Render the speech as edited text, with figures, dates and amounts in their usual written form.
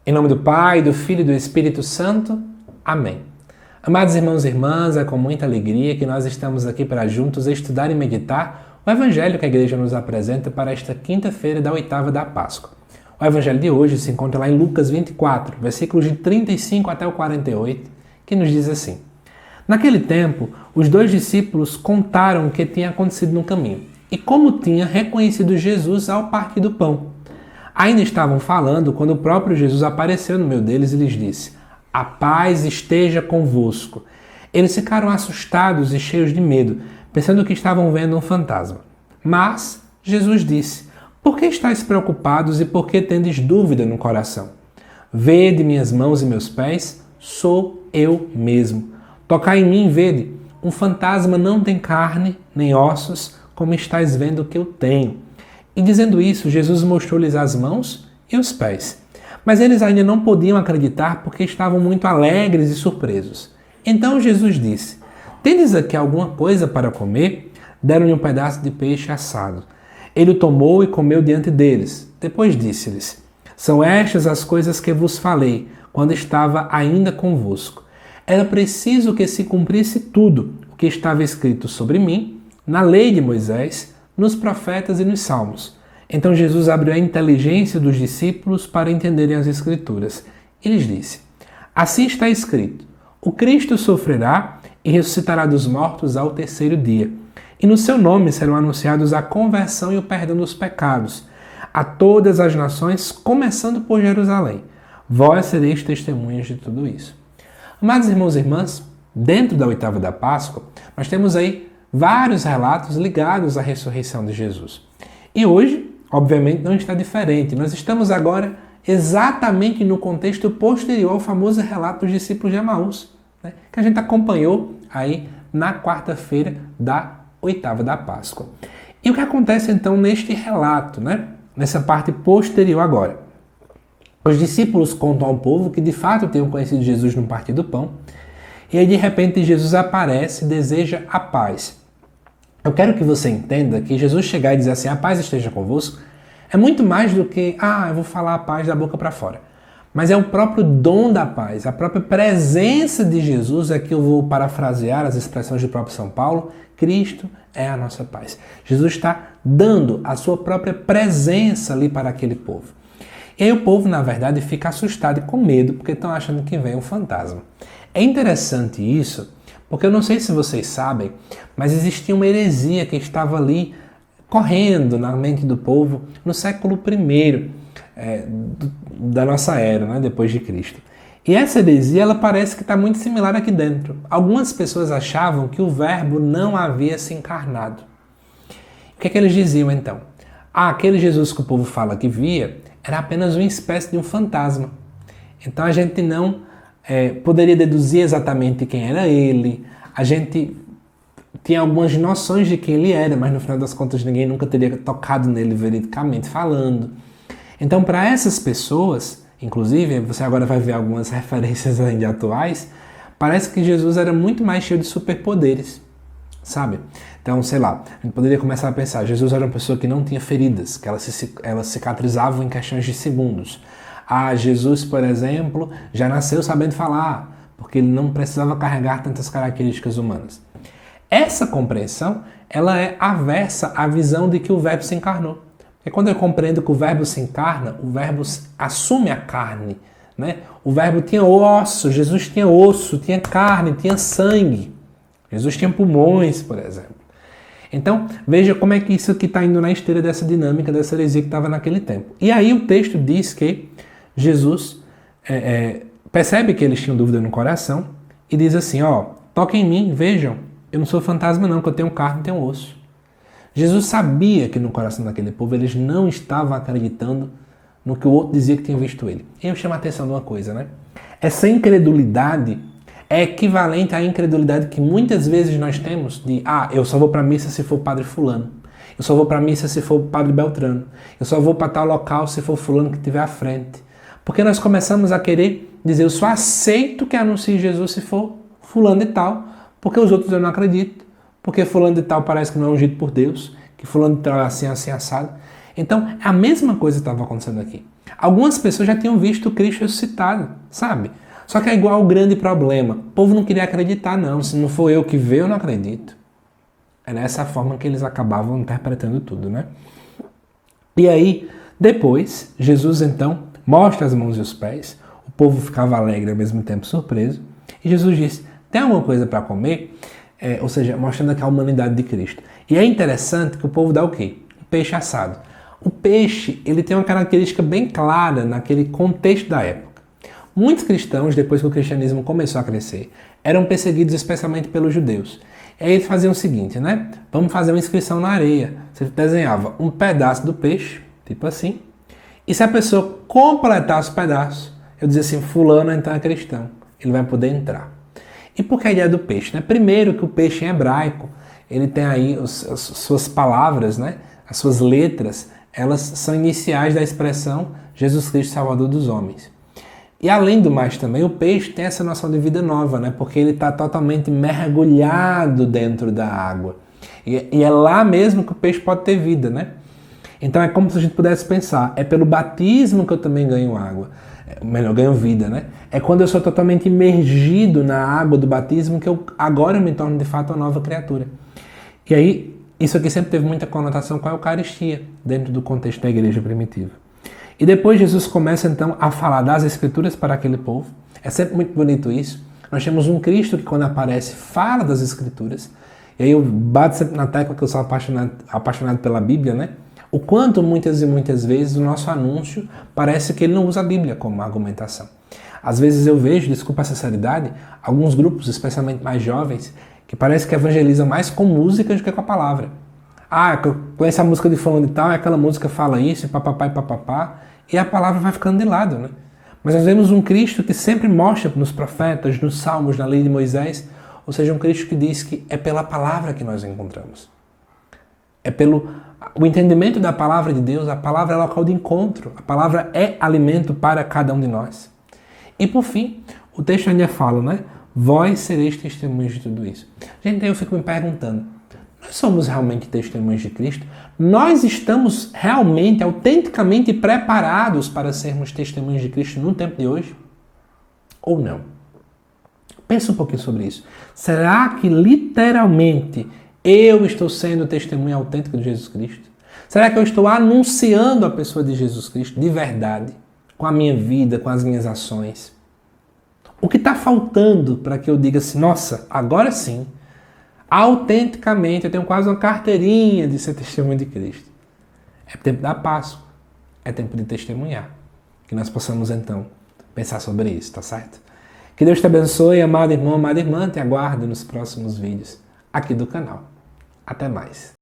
Em nome do Pai, do Filho e do Espírito Santo. Amém. Amados irmãos e irmãs, é com muita alegria que nós estamos aqui para juntos estudar e meditar o Evangelho que a Igreja nos apresenta para esta quinta-feira da oitava da Páscoa. O Evangelho de hoje se encontra lá em Lucas 24, versículos de 35 até o 48, que nos diz assim: Naquele tempo, os 2 discípulos contaram o que tinha acontecido no caminho e como tinha reconhecido Jesus ao partir do pão. Ainda estavam falando quando o próprio Jesus apareceu no meio deles e lhes disse: A paz esteja convosco. Eles ficaram assustados e cheios de medo, pensando que estavam vendo um fantasma. Mas Jesus disse: Por que estáis preocupados e por que tendes dúvida no coração? Vede minhas mãos e meus pés, sou eu mesmo. Tocai em mim e vede. Um fantasma não tem carne nem ossos, como estáis vendo que eu tenho. E dizendo isso, Jesus mostrou-lhes as mãos e os pés. Mas eles ainda não podiam acreditar porque estavam muito alegres e surpresos. Então Jesus disse: Tendes aqui alguma coisa para comer? Deram-lhe um pedaço de peixe assado. Ele o tomou e comeu diante deles. Depois disse-lhes: São estas as coisas que vos falei, quando estava ainda convosco. Era preciso que se cumprisse tudo o que estava escrito sobre mim, na lei de Moisés, nos profetas e nos salmos. Então Jesus abriu a inteligência dos discípulos para entenderem as Escrituras. E lhes disse: Assim está escrito: O Cristo sofrerá e ressuscitará dos mortos ao terceiro dia. E no seu nome serão anunciados a conversão e o perdão dos pecados a todas as nações, começando por Jerusalém. Vós sereis testemunhas de tudo isso. Amados irmãos e irmãs, dentro da oitava da Páscoa, nós temos aí vários relatos ligados à ressurreição de Jesus. E hoje, obviamente, não está diferente. Nós estamos agora exatamente no contexto posterior ao famoso relato dos discípulos de Emaús, né, que a gente acompanhou aí na quarta-feira da oitava da Páscoa. E o que acontece então neste relato, né, nessa parte posterior agora? Os discípulos contam ao povo que de fato tinham conhecido Jesus no partir do pão, e aí de repente Jesus aparece e deseja a paz. Eu quero que você entenda que Jesus chegar e dizer assim: a paz esteja convosco, é muito mais do que, eu vou falar a paz da boca para fora. Mas é o próprio dom da paz, a própria presença de Jesus, é que eu vou parafrasear as expressões do próprio São Paulo: Cristo é a nossa paz. Jesus está dando a sua própria presença ali para aquele povo. E aí o povo, na verdade, fica assustado e com medo, porque estão achando que vem um fantasma. É interessante isso, porque eu não sei se vocês sabem, mas existia uma heresia que estava ali correndo na mente do povo no século I da nossa era, né, depois de Cristo. E essa heresia, ela parece que está muito similar aqui dentro. Algumas pessoas achavam que o Verbo não havia se encarnado. O que é que eles diziam então? Aquele Jesus que o povo fala que via era apenas uma espécie de um fantasma. Então a gente não poderia deduzir exatamente quem era ele. A gente tinha algumas noções de quem ele era, mas no final das contas ninguém nunca teria tocado nele veridicamente falando. Então, para essas pessoas, inclusive, você agora vai ver algumas referências ainda atuais, parece que Jesus era muito mais cheio de superpoderes, sabe? Então, sei lá, a gente poderia começar a pensar: Jesus era uma pessoa que não tinha feridas, que elas cicatrizavam em questões de segundos. Jesus, por exemplo, já nasceu sabendo falar, porque ele não precisava carregar tantas características humanas. Essa compreensão, ela é aversa à visão de que o Verbo se encarnou. Porque quando eu compreendo que o Verbo se encarna, o Verbo assume a carne, né? O Verbo tinha osso, Jesus tinha osso, tinha carne, tinha sangue. Jesus tinha pulmões, por exemplo. Então, veja como é que isso aqui está indo na esteira dessa dinâmica, dessa heresia que estava naquele tempo. E aí o texto diz que Jesus percebe que eles tinham dúvida no coração e diz assim: toquem em mim, vejam, eu não sou fantasma não, que eu tenho carne e tenho osso. Jesus sabia que no coração daquele povo eles não estavam acreditando no que o outro dizia que tinha visto ele. E eu chamo a atenção de uma coisa, né? Essa incredulidade é equivalente à incredulidade que muitas vezes nós temos de eu só vou para a missa se for o padre fulano. Eu só vou para a missa se for o padre Beltrano. Eu só vou para tal local se for fulano que estiver à frente. Porque nós começamos a querer dizer: eu só aceito que anuncie Jesus se for fulano e tal, porque os outros eu não acredito, porque fulano de tal parece que não é ungido por Deus, que fulano de tal é assim, assim, assado. Então, a mesma coisa estava acontecendo aqui. Algumas pessoas já tinham visto Cristo ressuscitado, sabe? Só que é igual o grande problema. O povo não queria acreditar, não. Se não for eu que vejo, eu não acredito. É nessa forma que eles acabavam interpretando tudo, né? E aí, depois, Jesus então mostra as mãos e os pés. O povo ficava alegre ao mesmo tempo surpreso. E Jesus disse, tem alguma coisa para comer? Ou seja, mostrando aqui a humanidade de Cristo. E é interessante que o povo dá o quê? Um peixe assado. O peixe, ele tem uma característica bem clara naquele contexto da época. Muitos cristãos, depois que o cristianismo começou a crescer, eram perseguidos especialmente pelos judeus. E aí eles faziam o seguinte, né? Vamos fazer uma inscrição na areia. Você desenhava um pedaço do peixe, tipo assim, e se a pessoa completasse o pedaço, eu dizia assim, fulano então é cristão, ele vai poder entrar. E por que a ideia do peixe? Né? Primeiro que o peixe em hebraico, ele tem aí as suas palavras, né? As suas letras, elas são iniciais da expressão Jesus Cristo Salvador dos homens. E além do mais também, o peixe tem essa noção de vida nova, né? Porque ele está totalmente mergulhado dentro da água. E é lá mesmo que o peixe pode ter vida, né? Então é como se a gente pudesse pensar, é pelo batismo que eu também ganho água. Melhor, ganho vida, né? É quando eu sou totalmente imergido na água do batismo que agora eu me torno de fato uma nova criatura. E aí, isso aqui sempre teve muita conotação com a Eucaristia, dentro do contexto da igreja primitiva. E depois Jesus começa então a falar das Escrituras para aquele povo. É sempre muito bonito isso. Nós temos um Cristo que quando aparece fala das Escrituras. E aí eu bato sempre na tecla que eu sou apaixonado pela Bíblia, né? O quanto muitas e muitas vezes o nosso anúncio parece que ele não usa a Bíblia como argumentação. Às vezes eu vejo, desculpa a sinceridade, alguns grupos, especialmente mais jovens, que parece que evangelizam mais com música do que com a palavra. Ah, eu conheço a música de fulano e tal, e aquela música fala isso, e papapá e papapá, e a palavra vai ficando de lado, né? Mas nós vemos um Cristo que sempre mostra nos profetas, nos salmos, na lei de Moisés, ou seja, um Cristo que diz que é pela palavra que nós encontramos. É pelo o entendimento da palavra de Deus, a palavra é local de encontro, a palavra é alimento para cada um de nós. E por fim, o texto ainda fala, né? Vós sereis testemunhas de tudo isso. Gente, aí eu fico me perguntando, nós somos realmente testemunhas de Cristo? Nós estamos realmente, autenticamente preparados para sermos testemunhas de Cristo no tempo de hoje? Ou não? Pensa um pouquinho sobre isso. Será que literalmente eu estou sendo testemunha autêntica de Jesus Cristo? Será que eu estou anunciando a pessoa de Jesus Cristo de verdade? Com a minha vida, com as minhas ações? O que está faltando para que eu diga assim, nossa, agora sim, autenticamente, eu tenho quase uma carteirinha de ser testemunha de Cristo? É tempo da Páscoa, é tempo de testemunhar. Que nós possamos então pensar sobre isso, tá certo? Que Deus te abençoe, amado irmão, amada irmã, te aguardo nos próximos vídeos aqui do canal. Até mais.